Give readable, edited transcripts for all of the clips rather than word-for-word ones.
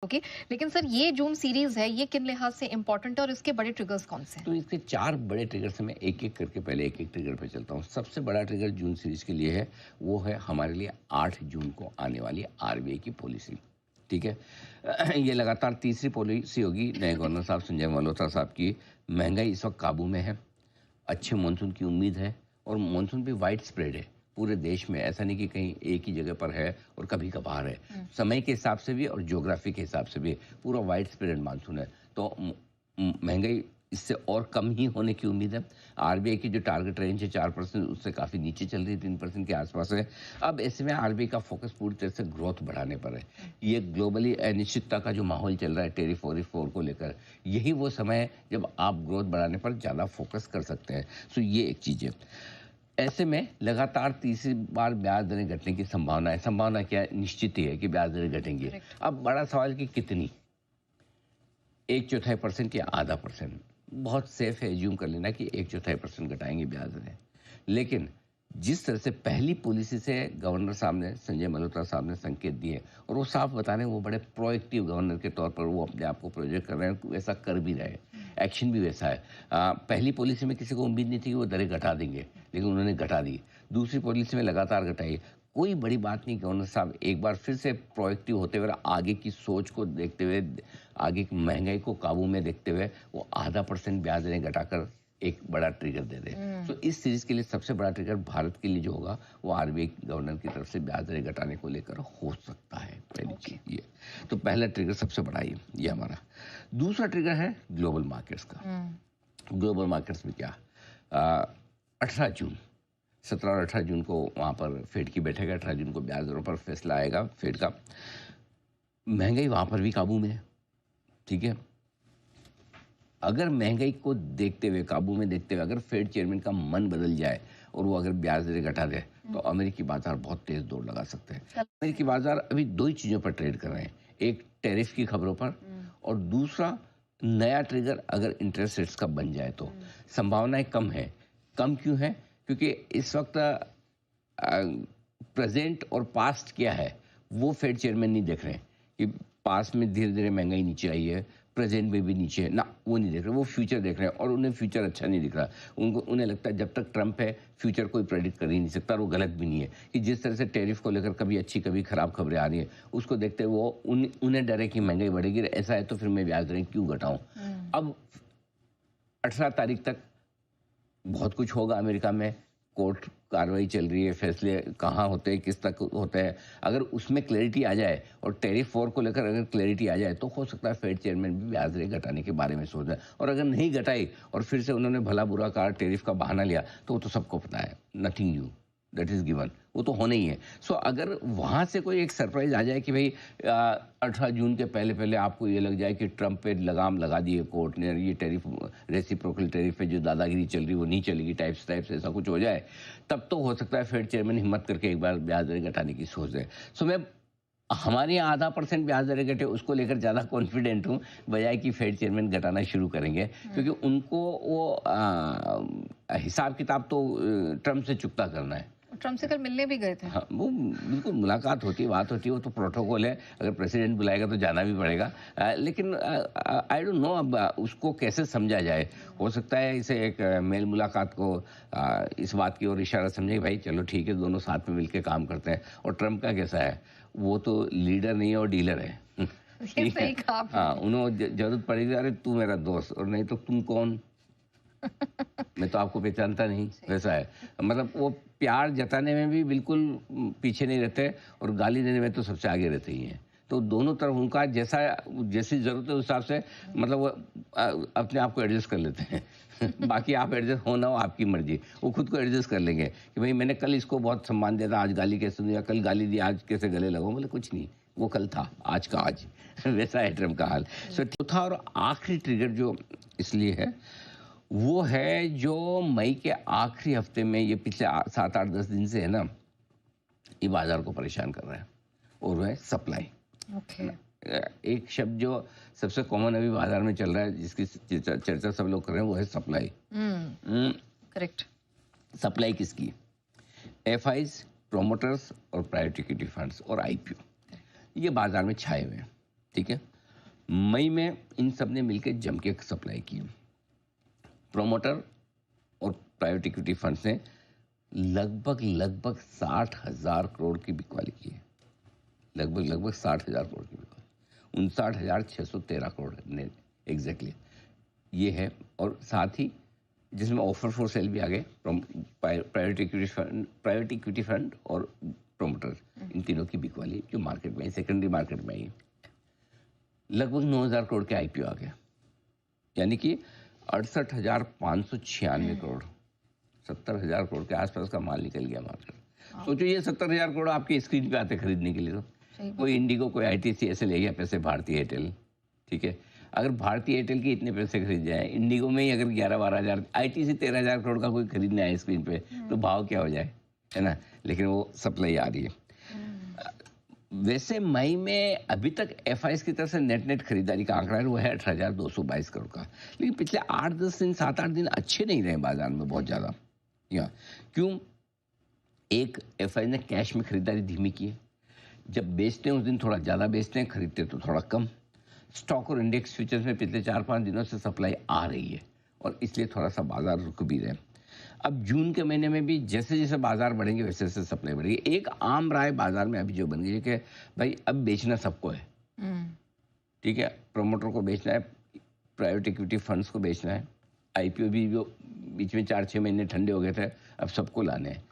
Okay. लेकिन sir ये zoom series है, ये किन लिहाज से इंपॉर्टेंट है और इसके बड़े ट्रिगर्स कौन से हैं? तो इसके 4 बड़े ट्रिगर से मैं एक-एक करके पहले एक-एक ट्रिगर पे चलता हूँ। सबसे बड़ा ट्रिगर जून सीरीज़ के लिए है, वो है हमारे लिए 8 जून को आने वाली आरबीआई की पॉलिसी, ठीक है? ये लगातार तीसरी पॉलिसी होगी नए गवर्नर साहब संजय मल्होत्रा साहब की। महँगाई इस वक्त काबू में है, अच्छे मानसून की उम्मीद है और मानसून भी वाइड स्प्रेड है पूरे देश में। ऐसा नहीं कि कहीं एक ही जगह पर है और कभी-कभार है। समय के हिसाब से भी और ज्योग्राफी के हिसाब से भी पूरा वाइड स्प्रेड मानसून है। तो महँगाई इससे और कम ही होने की उम्मीद है। आरबीआई की जो टारगेट रेंज है 4% उससे काफ़ी नीचे चल रही है, 3% के आसपास है। अब ऐसे में आरबीआई का फोकस पूरी तरह से ग्रोथ बढ़ाने पर है। ये ग्लोबली अनिश्चितता का जो माहौल चल रहा है टेरिफ वरिफ फोर को लेकर, यही वो समय है जब आप ग्रोथ बढ़ाने पर ज़्यादा फोकस कर सकते हैं। सो ये एक चीज़ है। ऐसे में लगातार तीसरी बार ब्याज दरें घटने की संभावना है। संभावना क्या है? निश्चित ही है कि ब्याज दरें घटेंगी। करेक्ट। अब बड़ा सवाल कि कितनी? 1/4% या आधा परसेंट। बहुत सेफ है एज्यूम कर लेना कि 1/4% घटाएंगे ब्याज दरें। लेकिन जिस तरह से पहली पॉलिसी से गवर्नर साहब ने संजय मल्होत्रा साहब ने संकेत दिए और वो साफ बता रहे हैं, वो बड़े प्रोएक्टिव गवर्नर के तौर पर वो अपने आप को प्रोजेक्ट कर रहे हैं, वैसा कर भी रहे हैं। एक्शन भी वैसा है। पहली पॉलिसी में किसी को उम्मीद नहीं थी कि वो दरें घटा देंगे, लेकिन उन्होंने घटा दी। दूसरी पॉलिसी में लगातार घटाई। कोई बड़ी बात नहीं, गवर्नर साहब एक बार फिर से प्रोएक्टिव होते हुए आगे की सोच को देखते हुए, आगे की महंगाई को काबू में देखते हुए वो आधा परसेंट ब्याज दरें घटाकर एक बड़ा ट्रिगर दे रहे हैं। तो इस सीरीज के लिए सबसे बड़ा ट्रिगर भारत के लिए जो होगा वो आरबीआई गवर्नर की तरफ से ब्याज दरें घटाने को लेकर हो सकता है। पहली ओके। चीज ये। तो पहला ट्रिगर सबसे बड़ा ये हमारा। दूसरा ट्रिगर है ग्लोबल मार्केट्स का। ग्लोबल मार्केट्स में क्या? 18 जून, 17 और 18 जून को वहाँ पर फेड की बैठक है। 18 जून को ब्याज दरों पर फैसला आएगा फेड का। महंगाई वहाँ पर भी काबू में है, ठीक है? अगर महंगाई को देखते हुए, काबू में देखते हुए अगर फेड चेयरमैन का मन बदल जाए और वो अगर ब्याज दरें घटा दे, तो अमेरिकी बाजार बहुत तेज दौड़ लगा सकते हैं। अमेरिकी बाजार अभी दो ही चीज़ों पर ट्रेड कर रहे हैं, एक टैरिफ की खबरों पर और दूसरा नया ट्रिगर अगर इंटरेस्ट रेट्स का बन जाए तो। संभावनाएं कम है। कम क्यों है? क्योंकि इस वक्त प्रेजेंट और पास्ट क्या है वो फेड चेयरमैन नहीं देख रहे हैं कि पास्ट में धीरे धीरे महंगाई नीचे आई है, प्रेजेंट में भी नीचे है ना, वो नहीं देख रहे। वो फ्यूचर देख रहे हैं और उन्हें फ्यूचर अच्छा नहीं दिख रहा। उन्हें लगता है जब तक ट्रंप है फ्यूचर कोई प्रेडिक्ट कर ही नहीं सकता। और वो गलत भी नहीं है कि जिस तरह से टैरिफ को लेकर कभी अच्छी कभी खराब खबरें आ रही हैं, उसको देखते हुए वो उन्हें डर है कि महंगाई बढ़ेगी, ऐसा है तो फिर मैं ब्याज दरें क्यों घटाऊं। अब 18 तारीख तक बहुत कुछ होगा अमेरिका में। कोर्ट कार्रवाई चल रही है, फैसले कहाँ होते हैं, किस तक होते हैं। अगर उसमें क्लैरिटी आ जाए और टैरिफ वॉर को लेकर अगर क्लैरिटी आ जाए तो हो सकता है फेड चेयरमैन भी ब्याज दरें घटाने के बारे में सोच रहे हैं। और अगर नहीं घटाई और फिर से उन्होंने भला बुरा कहा, टैरिफ का बहाना लिया, तो वो तो सबको पता है, nothing new, that is given, वो तो होना ही है। सो अगर वहां से कोई एक सरप्राइज आ जाए कि भाई 18 जून के पहले पहले आपको ये लग जाए कि ट्रंप पे लगाम लगा दिए कोर्ट ने, ये टैरिफ, रेसिप्रोकल टैरिफ पे जो दादागिरी चल रही है वो नहीं चलेगी, टाइप्स टाइप्स ऐसा कुछ हो जाए, तब तो हो सकता है फेड चेयरमैन हिम्मत करके एक बार ब्याज दरें घटाने की सोच रहे। सो मैं हमारे यहाँ आधा परसेंट ब्याज दरें घटे उसको लेकर ज़्यादा कॉन्फिडेंट हूँ, बजाय कि फेड चेयरमैन घटाना शुरू करेंगे। क्योंकि उनको वो हिसाब किताब तो ट्रंप से चुकता करना है। ट्रम्प से कल मिलने भी गए थे। हाँ, वो बिल्कुल मुलाकात होती है, बात होती है, वो तो प्रोटोकॉल है। अगर प्रेसिडेंट बुलाएगा तो जाना भी पड़ेगा। लेकिन आई डोंट नो अब उसको कैसे समझा जाए। हो सकता है इसे एक मेल मुलाकात को इस बात की ओर इशारा समझे कि भाई चलो ठीक है, दोनों साथ में मिलकर काम करते हैं। और ट्रंप का कैसा है, वो तो लीडर नहीं है और डीलर है। ये ठीक है। सही कहा आपने। हाँ, उन्हें जरूरत पड़ेगी, अरे तू मेरा दोस्त, और नहीं तो तुम कौन, मैं तो आपको पहचानता नहीं, वैसा है। मतलब वो प्यार जताने में भी बिल्कुल पीछे नहीं रहते और गाली देने में तो सबसे आगे रहते ही हैं। तो दोनों तरफ उनका जैसा, जैसी ज़रूरत है उस हिसाब से मतलब वो अपने आप को एडजस्ट कर लेते हैं। बाकी आप एडजस्ट हो ना हो आपकी मर्जी, वो खुद को एडजस्ट कर लेंगे कि भाई मैंने कल इसको बहुत सम्मान दिया था, आज गाली कैसे दूँ, या कल गाली दी आज कैसे गले लगाऊं। बोले कुछ नहीं, वो कल था, आज का आज। वैसा है ट्रम्प का हाल। सो चौथा और आखिरी ट्रिगर जो इसलिए है, वो है जो मई के आखिरी हफ्ते में, ये पिछले 7 8 10 दिन से है ना, ये बाजार को परेशान कर रहा है, और वो है सप्लाई। ओके। एक शब्द जो सबसे कॉमन अभी बाजार में चल रहा है, जिसकी चर्चा सब लोग कर रहे हैं, वो है सप्लाई। करेक्ट। सप्लाई किसकी? एफआईज, प्रोमोटर्स और प्राइवेट इक्विटी फंड्स और आईपीओ, ये बाजार में छाए हुए हैं, ठीक है। मई में इन सब ने मिलकर जम के सप्लाई की। प्रोमोटर और प्राइवेट इक्विटी फंड्स ने लगभग लगभग 60,000 करोड़ की बिकवाली की है। लगभग 60,000 करोड़ की बिकवाली, 59,613 करोड़ ने एग्जैक्टली ये है। और साथ ही जिसमें ऑफर फॉर सेल भी आ गए, प्राइवेट इक्विटी फंड और प्रोमोटर, इन तीनों की बिकवाली जो मार्केट में, सेकेंडरी मार्केट में ही लगभग 9,000 करोड़ के आईपीओ आ गए, यानी कि 68,596 करोड़, 70,000 करोड़ के आसपास का माल निकल गया मार्केट। सोचो ये 70,000 करोड़ आपके स्क्रीन पे आते खरीदने के लिए, तो कोई इंडिगो, कोई आईटीसी ऐसे ले गया पैसे, भारतीय एयरटेल, ठीक है। अगर भारतीय एयरटेल के इतने पैसे खरीद जाए, इंडिगो में ही अगर 11-12 हज़ार, आईटीसी 13,000 करोड़ का कोई खरीदने आए स्क्रीन पे, तो भाव क्या हो जाए, है ना। लेकिन वो सप्लाई आ रही है। वैसे मई में अभी तक एफआईएस की तरफ से नेट खरीदारी का आंकड़ा है वो है 18,222 करोड़ का। लेकिन पिछले 8-10 दिन, 7-8 दिन अच्छे नहीं रहे बाजार में बहुत ज़्यादा। या क्यों? एक एफआईएस ने कैश में खरीदारी धीमी की है। जब बेचते हैं उस दिन थोड़ा ज़्यादा बेचते हैं, खरीदते तो थोड़ा कम। स्टॉक और इंडेक्स फ्यूचर्स में पिछले 4-5 दिनों से सप्लाई आ रही है और इसलिए थोड़ा सा बाजार रुक भी रहे। अब जून के महीने में भी जैसे जैसे बाजार बढ़ेंगे वैसे वैसे सप्लाई बढ़ेगी। एक आम राय बाजार में अभी जो बन गई है कि भाई अब बेचना सबको है, ठीक है। प्रोमोटर को बेचना है, प्राइवेट इक्विटी फंड्स को बेचना है, आईपीओ भी जो बीच में 4-6 महीने ठंडे हो गए थे अब सबको लाने हैं,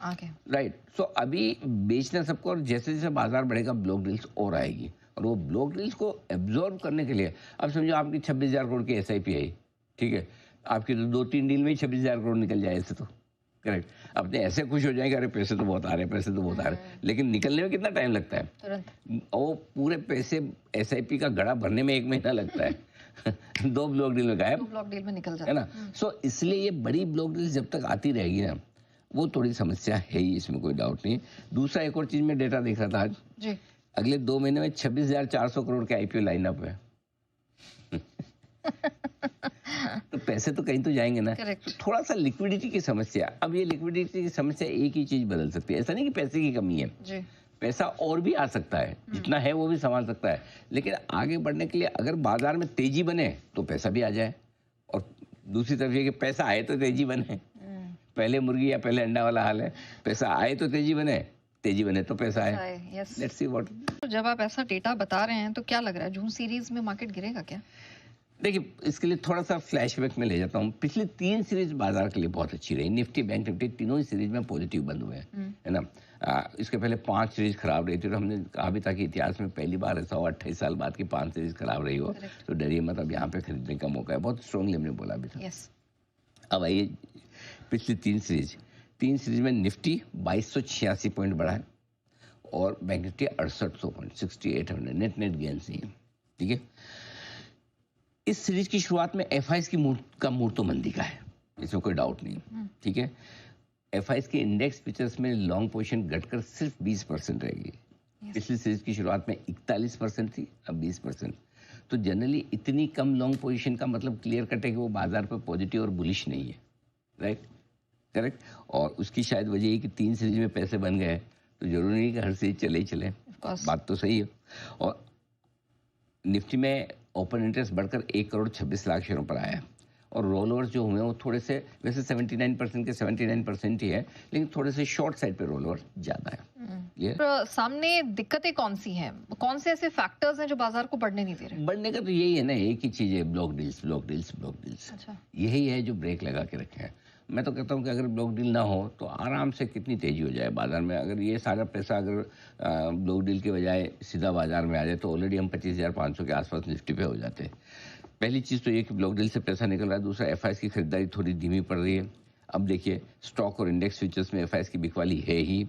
राइट। सो अभी बेचना सबको, और जैसे जैसे बाजार बढ़ेगा ब्लॉक डील्स और आएगी, और वो ब्लॉक डील्स को एब्जॉर्ब करने के लिए अब समझो आपकी 26,000 करोड़ की एसआईपी आई, ठीक है। आपकी तो 2-3 डील में ही 26,000 करोड़ निकल जाए ऐसे, तो करेक्ट। अपने ऐसे खुश हो जाएंगे अरे पैसे तो बहुत आ रहे हैं, पैसे तो बहुत आ रहे हैं, लेकिन निकलने में कितना टाइम लगता है तुरंत। वो पूरे पैसे एसआईपी का घड़ा भरने में 1 महीना लगता है। 2 ब्लॉक डील में गायब, 2 ब्लॉक डील में निकल जाता है ना। सो इसलिए ये बड़ी ब्लॉक डील जब तक आती रहेगी ना, वो थोड़ी समस्या है ही, इसमें कोई डाउट नहीं। दूसरा एक और चीज में डेटा देख रहा था आज जी, अगले 2 महीने में 26,400 करोड़ के आईपीओ लाइनअप है। तो पैसे तो कहीं तो जाएंगे ना। तो थोड़ा सा लिक्विडिटी की समस्या। अब ये लिक्विडिटी की समस्या एक ही चीज बदल सकती है, ऐसा नहीं कि पैसे की कमी है जी। पैसा और भी आ सकता है, जितना है वो भी संभाल सकता है, लेकिन आगे बढ़ने के लिए अगर बाजार में तेजी बने तो पैसा भी आ जाए, और दूसरी तरफ ये कि पैसा आए तो तेजी बने। पहले मुर्गी या पहले अंडा वाला हाल है, पैसा आए तो तेजी बने, तेजी बने तो पैसा आए। Let's see what. जब आप ऐसा डेटा बता रहे हैं तो क्या लग रहा है जून सीरीज में मार्केट गिरेगा क्या? देखिए, इसके लिए थोड़ा सा फ्लैशबैक में ले जाता हूँ। पिछली 3 सीरीज बाजार के लिए बहुत अच्छी रही। निफ्टी, बैंक निफ्टी तीनों ही सीरीज में पॉजिटिव बंद हुए हैं, है ना। इसके पहले 5 सीरीज खराब रही थी, तो हमने कहा भी था कि इतिहास में पहली बार ऐसा हो 28 साल बाद की 5 सीरीज खराब रही हो, तो डरिए मत, अब यहाँ पे खरीदने का मौका है। बहुत स्ट्रांगली हमने बोला भी था। अब आइए पिछली 3 सीरीज में निफ्टी 2286 पॉइंट बढ़ा है और bank Nifty 6800 point, 6800 net gains ही है, ठीक है। इस सीरीज की शुरुआत में एफआईएस की मूड तो मंदी का है, इसमें कोई डाउट नहीं, ठीक है। एफआईएस के इंडेक्स फ्यूचर्स में लॉन्ग पोजीशन घटकर सिर्फ 20% रहेगी। पिछली सीरीज की शुरुआत में 41% थी, अब 20%। तो जनरली इतनी कम लॉन्ग पोजीशन का मतलब क्लियर कट है कि वो बाजार पर पॉजिटिव और बुलिश नहीं है, राइट, करेक्ट। और उसकी शायद वजह ये कि 3 सीरीज में पैसे बन गए, तो जरूरी नहीं कि हर सीरीज चले ही चले, बात तो सही है। और निफ्टी में ओपन इंटरेस्ट बढ़कर 1 करोड़ 26 लाख शेयरों पर आया, और रोल ओवर्स जो हुए वो थोड़े से, वैसे 79% के 79% ही है, लेकिन थोड़े से शॉर्ट साइड पे रोल ओवर ज्यादा है। ये सामने दिक्कतें कौन सी हैं, कौन से ऐसे फैक्टर्स हैं जो बाजार को बढ़ने नहीं दे रहे? बढ़ने का तो यही है ना, एक ही चीज है, ब्लॉक डील्स। अच्छा, यही है जो ब्रेक लगा के रखे हैं। मैं तो कहता हूँ कि अगर ब्लॉक डील ना हो तो आराम से कितनी तेजी हो जाए बाजार में। अगर ये सारा पैसा अगर ब्लॉक डील के बजाय सीधा बाजार में आ जाए तो ऑलरेडी हम 25,500 के आसपास निफ्टी पे हो जाते हैं। पहली चीज़ तो ये कि ब्लॉक डील से पैसा निकल रहा है। दूसरा, एफआईएस की खरीदारी थोड़ी धीमी पड़ रही है। अब देखिए, स्टॉक और इंडेक्स फ्यूचर्स में एफआईएस की बिकवाली है ही।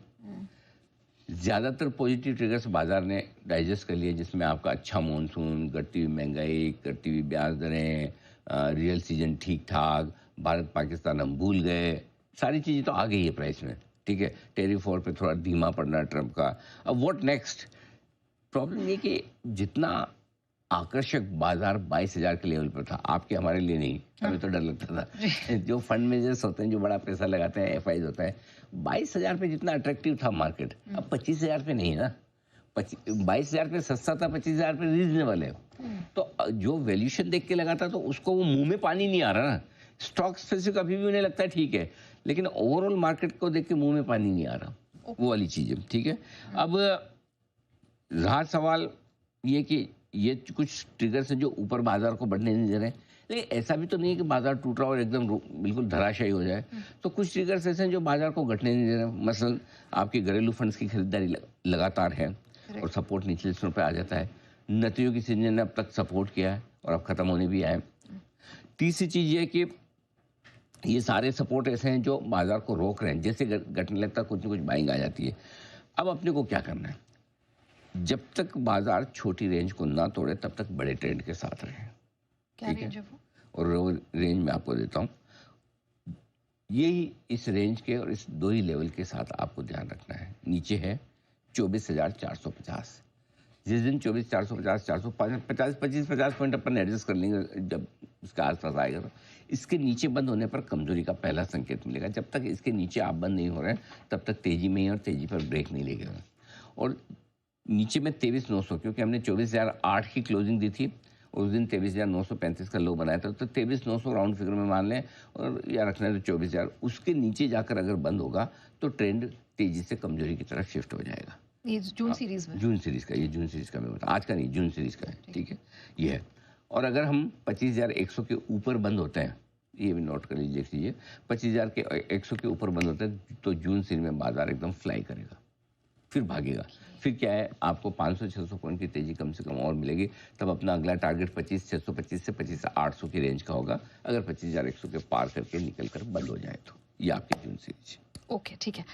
ज़्यादातर पॉजिटिव ट्रिगर्स बाजार ने डाइजेस्ट कर लिए, जिसमें आपका अच्छा मॉनसून, घटती हुई महंगाई, घटती हुई ब्याज दरें, रियल सीजन ठीक ठाक, भारत पाकिस्तान हम भूल गए, सारी चीज़ें तो आ गई है प्राइस में, ठीक है। टेरिफ वॉर पे थोड़ा धीमा पड़ना ट्रंप का। अब व्हाट नेक्स्ट? प्रॉब्लम ये कि जितना आकर्षक बाजार 22,000 के लेवल पर था, आपके हमारे लिए नहीं, हमें तो डर लगता था। जो फंड मैनेजर्स होते हैं, जो बड़ा पैसा लगाते हैं, एफआईज होता है, 22,000 पे जितना अट्रैक्टिव था मार्केट, अब 25,000 पे नहीं है ना। 22,000 पे सस्ता था, 25,000 पे रीजनेबल है। तो जो वैल्यूएशन देख के लगाता तो उसको वो मुंह में पानी नहीं आ रहा ना। स्टॉक स्पेसिफिक अभी भी उन्हें लगता है ठीक है, लेकिन ओवरऑल मार्केट को देख के मुंह में पानी नहीं आ रहा, वो वाली चीज है। ठीक है, अब रहा सवाल ये कि ये कुछ ट्रिगर्स हैं जो ऊपर बाजार को बढ़ने नहीं दे रहे हैं, लेकिन ऐसा भी तो नहीं है कि बाजार टूट रहा और एकदम बिल्कुल धराशायी हो जाए। तो कुछ ट्रिगर्स ऐसे हैं जो बाजार को घटने नहीं दे रहे हैं। मसलन आपकी घरेलू फंड्स की खरीदारी लगातार है और सपोर्ट निचले स्तरों पर आ जाता है। नतियों की सीजन ने अब तक सपोर्ट किया है और अब खत्म होने भी आए। तीसरी चीज ये कि ये सारे सपोर्ट ऐसे हैं जो बाजार को रोक रहे हैं, जैसे घटने लगता है कुछ न कुछ बाइंग आ जाती है। अब अपने को क्या करना है, जब तक बाजार छोटी रेंज को ना तोड़े तब तक बड़े ट्रेंड के साथ रहे। क्या रेंज है वो? और वो रेंज मैं आपको देता हूँ, यही इस रेंज के और इस दो ही लेवल के साथ आपको ध्यान रखना है। नीचे है 24,450। जिस दिन 24,450, 450, 25 पॉइंट अपन एडजस्ट कर लेंगे जब उसके आसपास आएगा, तो इसके नीचे बंद होने पर कमजोरी का पहला संकेत मिलेगा। जब तक इसके नीचे आप बंद नहीं हो रहे हैं तब तक तेजी में ही और तेजी पर ब्रेक नहीं लगेगा। और नीचे में 23,900, क्योंकि हमने 24,008 की क्लोजिंग दी थी, उस दिन 23,935 का लो बनाया था, तो 23,900 राउंड फिगर में मान लें और या रखना है तो 24,000। उसके नीचे जाकर अगर बंद होगा तो ट्रेंड तेजी से कमजोरी की तरफ शिफ्ट हो जाएगा। ये जून सीरीज में? जून सीरीज का, ये जून सीरीज का मैं बता, आज का नहीं, जून सीरीज का है। ठीक है, ये है। और अगर हम 25,100 के ऊपर बंद होते हैं, ये भी नोट कर लीजिए, 25,000 के 100 के ऊपर बंद होते हैं तो जून सीरीज में बाजार एकदम फ्लाई करेगा, फिर भागेगा। फिर क्या है, आपको 500-600 पॉइंट की तेजी कम से कम और मिलेगी। तब अपना अगला टारगेट 25,625 से 25,800 की रेंज का होगा, अगर 25,100 के पार करके निकल कर बंद हो जाए तो। ये आपकी जून सीरीज। ओके, ठीक है।